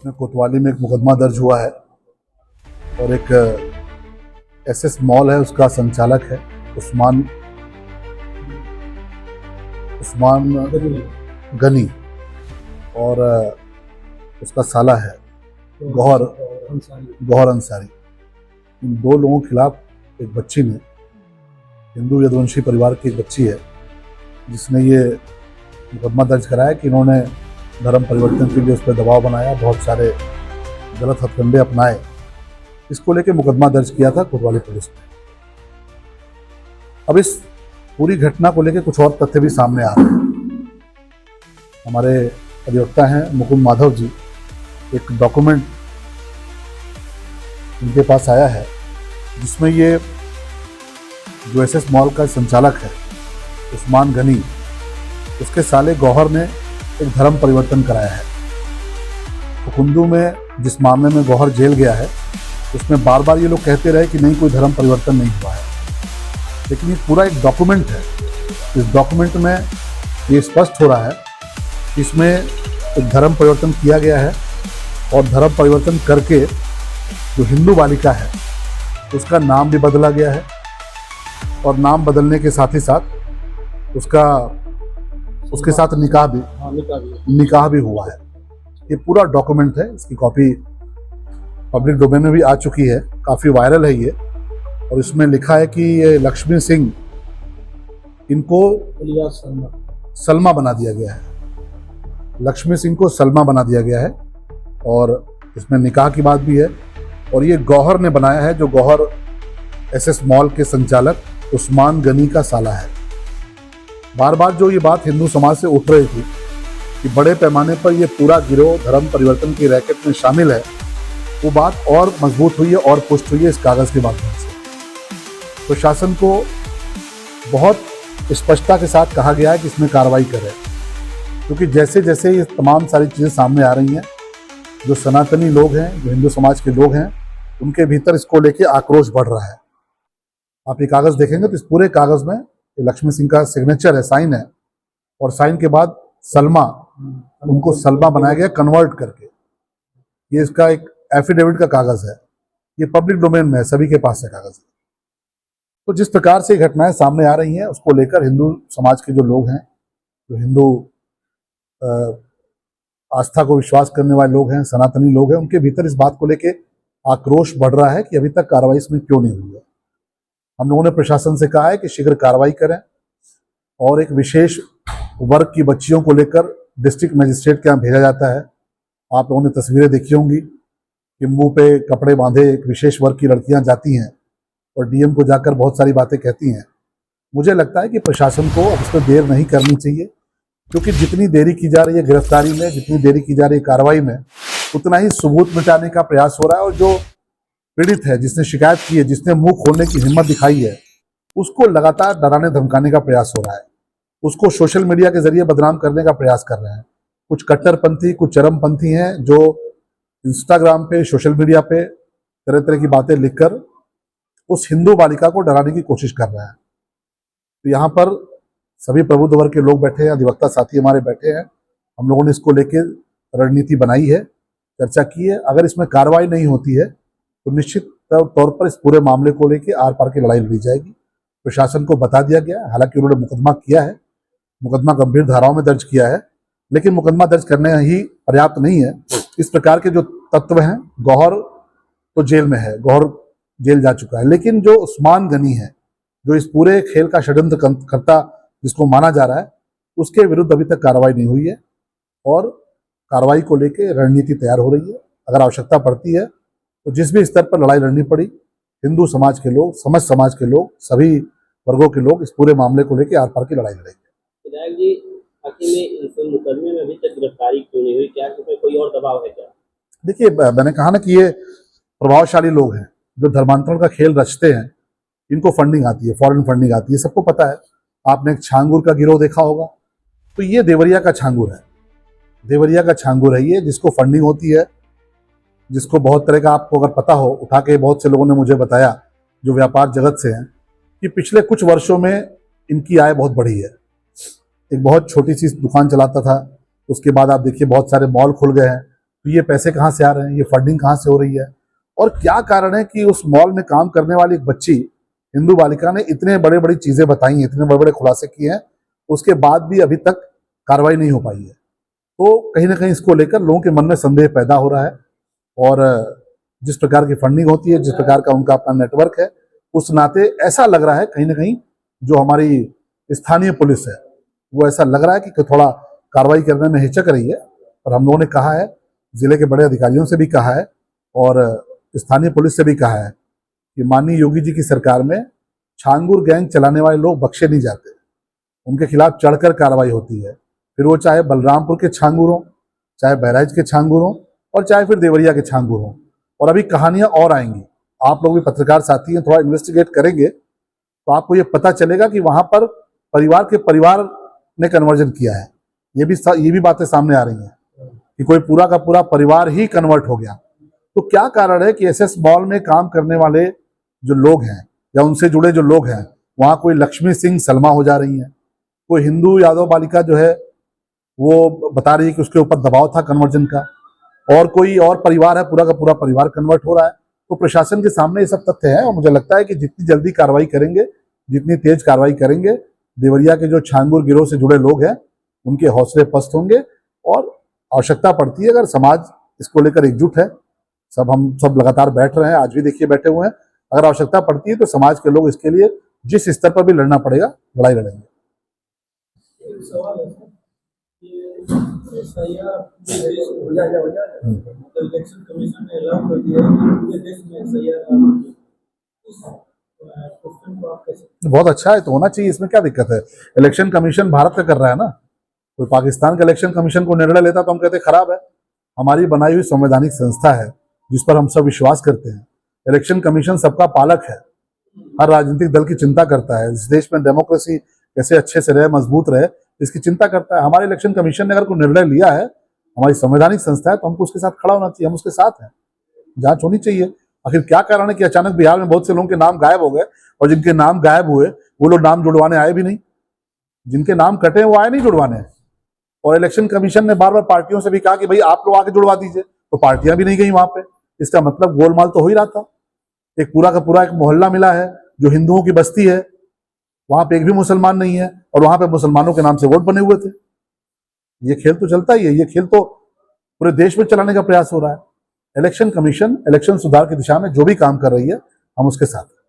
इसमें कोतवाली में एक मुकदमा दर्ज हुआ है और एक एसएस मॉल है, उसका संचालक है उस्मान गनी और उसका साला है गौहर अंसारी। इन दो लोगों के खिलाफ एक बच्ची ने, हिंदू यदुवंशी परिवार की एक बच्ची है, जिसने ये मुकदमा दर्ज कराया कि इन्होंने धर्म परिवर्तन के लिए उस पर दबाव बनाया, बहुत सारे गलत हथकंडे अपनाए। इसको लेके मुकदमा दर्ज किया था कोतवाली पुलिस ने। अब इस पूरी घटना को लेके कुछ और तथ्य भी सामने आ रहे हैं। हमारे अधिवक्ता हैं मुकुंद माधव जी, एक डॉक्यूमेंट इनके पास आया है जिसमें ये जो एसएस मॉल का संचालक है उस्मान गनी, उसके साले गौहर ने एक धर्म परिवर्तन कराया है। हुकुंदू में जिस मामले में गौहर जेल गया है उसमें बार बार ये लोग कहते रहे कि नहीं, कोई धर्म परिवर्तन नहीं हुआ है, लेकिन ये पूरा एक डॉक्यूमेंट है। इस डॉक्यूमेंट में ये स्पष्ट हो रहा है कि इसमें एक धर्म परिवर्तन किया गया है और धर्म परिवर्तन करके जो हिंदू बालिका है उसका नाम भी बदला गया है और नाम बदलने के साथ ही साथ उसके साथ निकाह भी हुआ है। ये पूरा डॉक्यूमेंट है, इसकी कॉपी पब्लिक डोमेन में भी आ चुकी है, काफ़ी वायरल है ये। और इसमें लिखा है कि ये लक्ष्मी सिंह, इनको सलमा बना दिया गया है, लक्ष्मी सिंह को सलमा बना दिया गया है और इसमें निकाह की बात भी है। और ये गौहर ने बनाया है, जो गौहर एसएस मॉल के संचालक उस्मान गनी का साला है। बार बार जो ये बात हिंदू समाज से उठ रही थी कि बड़े पैमाने पर ये पूरा गिरोह धर्म परिवर्तन की रैकेट में शामिल है, वो बात और मजबूत हुई है और पुष्ट हुई है इस कागज़ के माध्यम से। प्रशासन को बहुत स्पष्टता के साथ कहा गया है कि इसमें कार्रवाई करें, क्योंकि जैसे जैसे ये तमाम सारी चीज़ें सामने आ रही हैं, जो सनातनी लोग हैं, जो हिंदू समाज के लोग हैं, उनके भीतर इसको लेके आक्रोश बढ़ रहा है। आप ये कागज़ देखेंगे तो इस पूरे कागज़ में लक्ष्मी सिंह का सिग्नेचर है, साइन है, और साइन के बाद सलमा, उनको सलमा बनाया गया कन्वर्ट करके। ये इसका एक एफिडेविट का कागज़ है, ये पब्लिक डोमेन में है, सभी के पास है कागज़। तो जिस प्रकार से घटनाएं सामने आ रही हैं उसको लेकर हिंदू समाज के जो लोग हैं, जो हिंदू आस्था को विश्वास करने वाले लोग हैं, सनातनी लोग हैं, उनके भीतर इस बात को लेके आक्रोश बढ़ रहा है कि अभी तक कार्रवाई इसमें क्यों नहीं हुई है। हम लोगों ने प्रशासन से कहा है कि शीघ्र कार्रवाई करें और एक विशेष वर्ग की बच्चियों को लेकर डिस्ट्रिक्ट मजिस्ट्रेट के यहाँ भेजा जाता है। आप लोगों ने तस्वीरें देखी होंगी कि मुंह पे कपड़े बांधे एक विशेष वर्ग की लड़कियां जाती हैं और डीएम को जाकर बहुत सारी बातें कहती हैं। मुझे लगता है कि प्रशासन को अब इस पर देर नहीं करनी चाहिए, क्योंकि जितनी देरी की जा रही है गिरफ्तारी में, जितनी देरी की जा रही है कार्रवाई में, उतना ही सबूत मिटाने का प्रयास हो रहा है। और जो पीड़ित है, जिसने शिकायत की है, जिसने मुंह खोलने की हिम्मत दिखाई है, उसको लगातार डराने धमकाने का प्रयास हो रहा है, उसको सोशल मीडिया के जरिए बदनाम करने का प्रयास कर रहे हैं। कुछ कट्टरपंथी, कुछ चरमपंथी हैं जो इंस्टाग्राम पे, सोशल मीडिया पे तरह तरह की बातें लिखकर उस हिंदू बालिका को डराने की कोशिश कर रहे हैं। तो यहाँ पर सभी प्रबुद्ध वर्ग के लोग बैठे हैं, अधिवक्ता साथी हमारे बैठे हैं, हम लोगों ने इसको लेकर रणनीति बनाई है, चर्चा की है। अगर इसमें कार्रवाई नहीं होती है तो निश्चित तौर पर इस पूरे मामले को लेकर आर पार की लड़ाई लड़ी जाएगी। प्रशासन को बता दिया गया है, हालांकि उन्होंने मुकदमा किया है, मुकदमा गंभीर धाराओं में दर्ज किया है, लेकिन मुकदमा दर्ज करने ही पर्याप्त नहीं है। इस प्रकार के जो तत्व हैं, गौहर तो जेल में है, गौहर जेल जा चुका है, लेकिन जो उस्मान गनी है, जो इस पूरे खेल का षड्यंत्र करता जिसको माना जा रहा है, उसके विरुद्ध अभी तक कार्रवाई नहीं हुई है और कार्रवाई को लेकर रणनीति तैयार हो रही है। अगर आवश्यकता पड़ती है तो जिस भी स्तर पर लड़ाई लड़नी पड़ी, हिंदू समाज के लोग, समझ समाज के लोग, सभी वर्गों के लोग इस पूरे मामले को लेकर आर पार की लड़ाई लड़ेंगे। विधायक जी, आखिर में इस मुकदमे में अभी तक गिरफ्तारी क्यों नहीं हुई? क्या इसमें कोई और दबाव है क्या? देखिए, मैंने कहा ना कि ये प्रभावशाली लोग हैं जो धर्मांतरण का खेल रचते हैं, इनको फंडिंग आती है, फॉरेन फंडिंग आती है, सबको पता है। आपने एक छांगुर का गिरोह देखा होगा, तो ये देवरिया का छांगुर है, देवरिया का छांगुर है ये, जिसको फंडिंग होती है, जिसको बहुत तरह का, आपको अगर पता हो, उठा के बहुत से लोगों ने मुझे बताया जो व्यापार जगत से हैं, कि पिछले कुछ वर्षों में इनकी आय बहुत बढ़ी है। एक बहुत छोटी सी दुकान चलाता था, उसके बाद आप देखिए बहुत सारे मॉल खुल गए हैं, तो ये पैसे कहाँ से आ रहे हैं, ये फंडिंग कहाँ से हो रही है, और क्या कारण है कि उस मॉल में काम करने वाली एक बच्ची हिंदू बालिका ने इतने बड़े बड़ी चीजें बताई हैं, इतने बड़े बड़े खुलासे किए हैं, उसके बाद भी अभी तक कार्रवाई नहीं हो पाई है। तो कहीं ना कहीं इसको लेकर लोगों के मन में संदेह पैदा हो रहा है, और जिस प्रकार की फंडिंग होती है, जिस प्रकार का उनका अपना नेटवर्क है, उस नाते ऐसा लग रहा है कहीं ना कहीं जो हमारी स्थानीय पुलिस है वो ऐसा लग रहा है कि थोड़ा कार्रवाई करने में हिचक रही है। और हम लोगों ने कहा है, जिले के बड़े अधिकारियों से भी कहा है और स्थानीय पुलिस से भी कहा है कि माननीय योगी जी की सरकार में छांगुर गैंग चलाने वाले लोग बख्शे नहीं जाते, उनके खिलाफ चढ़कर कार्रवाई होती है। फिर वो चाहे बलरामपुर के छांगुर हों, चाहे बहराइच के छांगुर हों, और चाहे फिर देवरिया के छांगुर हों। और अभी कहानियां और आएंगी, आप लोग भी पत्रकार साथी हैं, थोड़ा इन्वेस्टिगेट करेंगे तो आपको ये पता चलेगा कि वहां पर परिवार के परिवार ने कन्वर्जन किया है। ये भी बातें सामने आ रही हैं कि कोई पूरा का पूरा परिवार ही कन्वर्ट हो गया। तो क्या कारण है कि एसएस मॉल में काम करने वाले जो लोग हैं या उनसे जुड़े जो लोग हैं, वहां कोई लक्ष्मी सिंह सलमा हो जा रही हैं, कोई हिंदू यादव बालिका जो है वो बता रही है कि उसके ऊपर दबाव था कन्वर्जन का, और कोई और परिवार है, पूरा का पूरा परिवार कन्वर्ट हो रहा है। तो प्रशासन के सामने ये सब तथ्य है, और मुझे लगता है कि जितनी जल्दी कार्रवाई करेंगे, जितनी तेज कार्रवाई करेंगे, देवरिया के जो छांगुर गिरोह से जुड़े लोग हैं उनके हौसले पस्त होंगे। और आवश्यकता पड़ती है, अगर समाज इसको लेकर एकजुट है, हम सब लगातार बैठ रहे हैं, आज भी देखिए बैठे हुए हैं, अगर आवश्यकता पड़ती है तो समाज के लोग इसके लिए जिस स्तर पर भी लड़ना पड़ेगा लड़ाई लड़ेंगे। एक सवाल है कि एसआईआर इलेक्शन कमीशन ने अलाउ कर दिया है कि पूरे देश में एसआईआर क्वेश्चन को आप कैसे? बहुत अच्छा है, तो होना चाहिए, इसमें क्या दिक्कत है। इलेक्शन कमीशन भारत का कर रहा है ना, कोई पाकिस्तान का इलेक्शन कमीशन को निर्णय लेता तो हम कहते खराब है। हमारी बनाई हुई संवैधानिक संस्था है जिस पर हम सब विश्वास करते हैं। इलेक्शन कमीशन सबका पालक है, हर राजनीतिक दल की चिंता करता है, इस देश में डेमोक्रेसी कैसे अच्छे से रहे, मजबूत रहे, इसकी चिंता करता है। हमारे इलेक्शन कमीशन ने अगर कोई निर्णय लिया है, हमारी संवैधानिक संस्था है, तो हमको उसके साथ खड़ा होना चाहिए, हम उसके साथ हैं, जांच होनी चाहिए। आखिर क्या कारण है कि अचानक बिहार में बहुत से लोगों के नाम गायब हो गए, और जिनके नाम गायब हुए वो लोग नाम जुड़वाने आए भी नहीं, जिनके नाम कटे वो आए नहीं जुड़वाने। और इलेक्शन कमीशन ने बार बार पार्टियों से भी कहा कि भाई आप लोग आके जुड़वा दीजिए, तो पार्टियां भी नहीं गई वहां पे। इसका मतलब गोलमाल तो हो ही रहा था। एक पूरा का पूरा एक मोहल्ला मिला है जो हिंदुओं की बस्ती है, वहां पे एक भी मुसलमान नहीं है, और वहां पे मुसलमानों के नाम से वोट बने हुए थे। ये खेल तो चलता ही है, ये खेल तो पूरे देश में चलाने का प्रयास हो रहा है। इलेक्शन कमीशन इलेक्शन सुधार की दिशा में जो भी काम कर रही है, हम उसके साथ हैं।